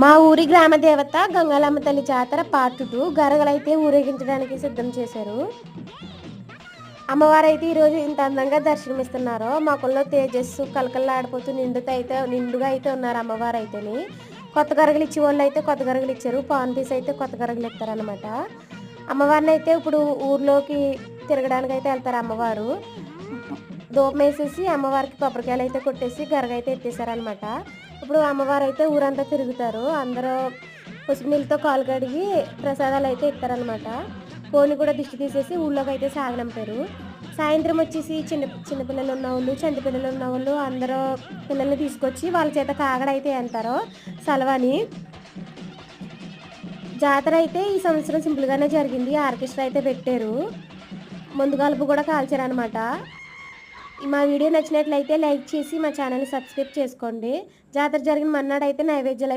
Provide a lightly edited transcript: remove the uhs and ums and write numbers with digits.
మా ఊరి గ్రామ దేవత గంగాలమ్మ తల్లి జాతర పార్ట్ 2 గరగలైతే ఊరేగించడానికి సిద్ధం చేశారు. అమ్మవారు అయితే ఈరోజు ఇంత అందంగా దర్శనమిస్తున్నారు. మా కుల్లో తేజస్సు కలకల్లాడిపోతూ నిండుగా అయితే ఉన్నారు అమ్మవారు అయితేని. కొత్త గరగలు ఇచ్చే వాళ్ళు అయితే కొత్త గరగలు ఇచ్చారు, పాన్ పీస్ అయితే కొత్త గరగలు ఇస్తారనమాట. అమ్మవారిని అయితే ఇప్పుడు ఊర్లోకి తిరగడానికి అయితే వెళ్తారు అమ్మవారు. దూపం వేసేసి అమ్మవారికి కొబ్బరికాయలు అయితే కొట్టేసి గరగైతే ఎత్తేసారనమాట. ఇప్పుడు అమ్మవారు అయితే ఊరంతా తిరుగుతారు. అందరూ పసుపు నీళ్ళతో కాలు కడిగి ప్రసాదాలు అయితే ఇస్తారనమాట. కోడిని కూడా దిష్టి తీసేసి ఊళ్ళోకి అయితే సాగనంపారు. సాయంత్రం వచ్చేసి చిన్నపిల్లలు ఉన్నవాళ్ళు, చంటి పిల్లలు ఉన్నవాళ్ళు అందరూ పిల్లల్ని తీసుకొచ్చి వాళ్ళ చేత కాగడైతే అంటారు సలవాని. జాతర అయితే ఈ సంవత్సరం సింపుల్గానే జరిగింది. ఆర్కెస్ట్రా అయితే పెట్టారు, ముందు గలుపు కూడా కాల్చారనమాట. మా వీడియో నచ్చినట్లయితే లైక్ చేసి మా ఛానల్ని సబ్స్క్రైబ్ చేసుకోండి. జాతర జరిగిన మర్నాడు అయితే నైవేద్యాలు